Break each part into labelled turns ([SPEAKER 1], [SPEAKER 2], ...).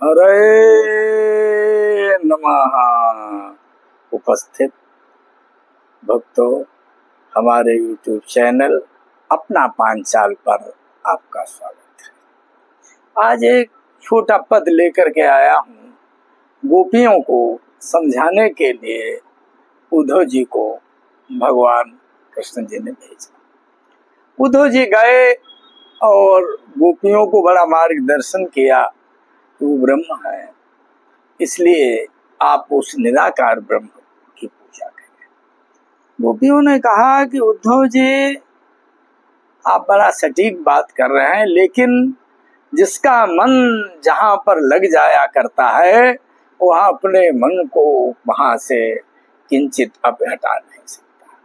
[SPEAKER 1] हरे नमः। उपस्थित भक्तों, हमारे YouTube चैनल अपना पांचाल पर आपका स्वागत है। आज एक छोटा पद लेकर के आया हूँ। गोपियों को समझाने के लिए उद्धव जी को भगवान कृष्ण जी ने भेजा। उद्धव जी गए और गोपियों को बड़ा मार्गदर्शन किया। वो ब्रह्म है, इसलिए आप उस निराकार ब्रह्म की पूजा करें। गोपियों ने कहा कि उद्धव जी, आप बड़ा सटीक बात कर रहे हैं, लेकिन जिसका मन जहां पर लग जाया करता है वहां अपने मन को वहां से किंचित अब हटा नहीं सकता।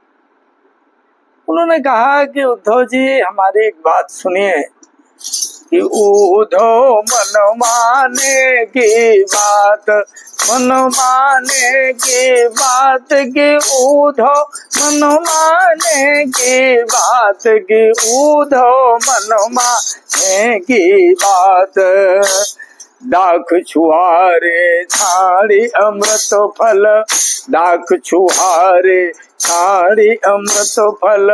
[SPEAKER 1] उन्होंने कहा कि उद्धव जी, हमारी एक बात सुनिए कि उद्धव मन माने की बात, मन माने की बात की उद्धव मन माने की बात की उद्धव मन माने की बात। दाख छुहारे छाड़ी अमृत फल, दाख छुहारे छाड़ी अमृत फल,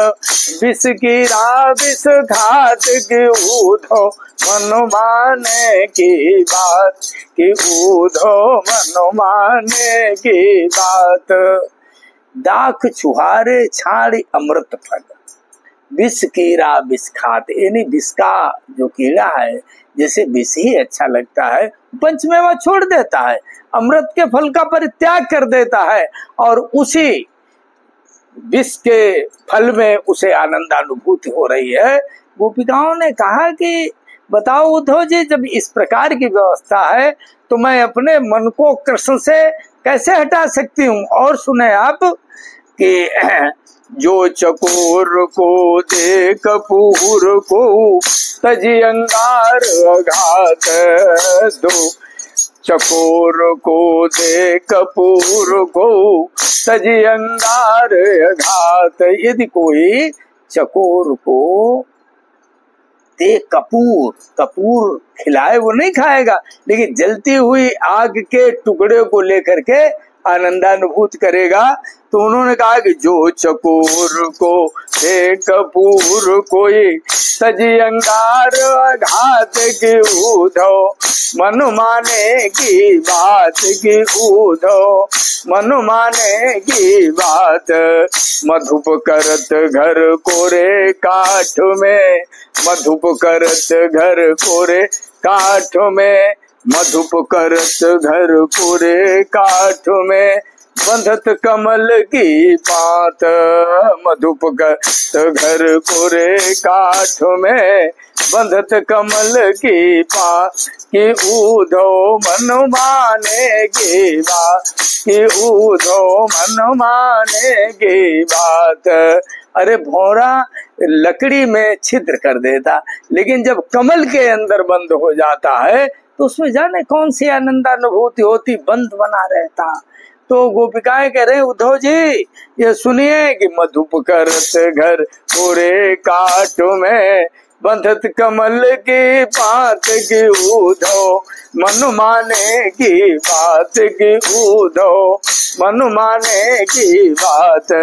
[SPEAKER 1] विष गिरा विष घात की उद्धव मन माने की बात की उद्धव मन माने की बात। दाख छुहारे छाड़ी अमृत फल, विष कीड़ा विष खात, यानी विष का जो कीड़ा है, जैसे विष ही अच्छा लगता है, पंचमेवा छोड़ देता है, अमृत के फल का परित्याग कर देता है और उसी विष के फल में उसे आनंदानुभूति हो रही है। गोपिकाओं ने कहा कि बताओ उद्धव जी, जब इस प्रकार की व्यवस्था है तो मैं अपने मन को कृष्ण से कैसे हटा सकती हूँ। और सुने आप कि जो चकोर को दे कपूर को तजी अंगार अघात दो, चकोर को दे कपूर को तजी अंगार अघात। यदि कोई चकोर को दे कपूर, कपूर खिलाए वो नहीं खाएगा, लेकिन जलती हुई आग के टुकड़े को लेकर के आनंदानुभूत करेगा। तो उन्होंने कहा कि जो चकोर को दे कपूर कोई तजी अंगार घात की उद्धव मन माने की बात की उद्धव मन माने की बात। मधुप करत घर कोरे काठ में, मधुप करत घर कोरे काठ में, मधुप करत घर कोरे काठ में, बंधत कमल की पात। मधुप करत घर कोरे काठ में, बंधत कमल की पात कि उद्धव मन माने की बात कि उद्धव मन माने की बात। अरे भौरा लकड़ी में छिद्र कर देता, लेकिन जब कमल के अंदर बंद हो जाता है तो उसमें जाने कौन सी आनंदानुभूति होती, बंद बना रहता। तो गोपिकाएं कह रहे उद्धव जी, ये सुनिए कि मधुप करत घर पूरे काट में, बंधत कमल की बात की उद्धव मन माने की बात की उद्धव मन माने की बात।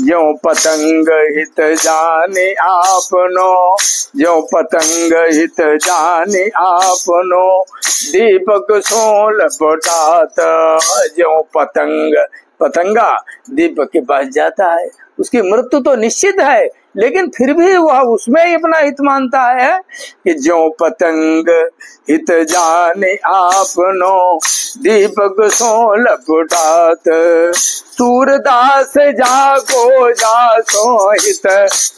[SPEAKER 1] जो पतंग हित जाने आपनो, जो पतंग हित जाने आपनो, दीपक सोल पटात। जो पतंग, पतंगा दीपक के पास जाता है, उसकी मृत्यु तो निश्चित है, लेकिन फिर भी वह उसमें ही अपना हित मानता है कि जो पतंग हित जाने आपनो, दीपक सो लपटात। सूरदास जाको जा सोहित,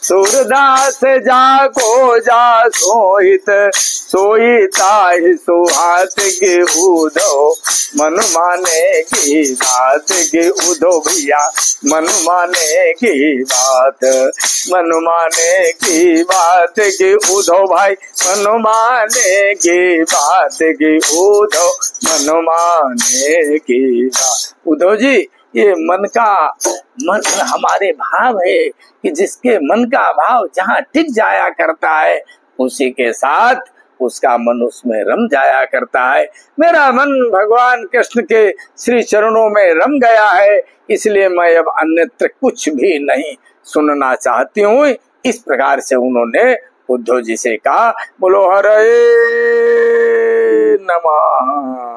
[SPEAKER 1] सूरदास जाको जा सोहित, सोई ताहि सुहात के उद्धव मन माने की बात के उद्धव भैया मन माने की बात, मन माने की बात की उद्धव भाई मन माने की बात की उद्धव मन माने की बात। उद्धव जी, ये मन हमारे भाव है कि जिसके मन का भाव जहाँ टिक जाया करता है उसी के साथ उसका मन उसमें रम जाया करता है। मेरा मन भगवान कृष्ण के श्री चरणों में रम गया है, इसलिए मैं अब अन्यत्र कुछ भी नहीं सुनना चाहती हूँ। इस प्रकार से उन्होंने उद्धव जी से कहा। बोलो हरे नमः।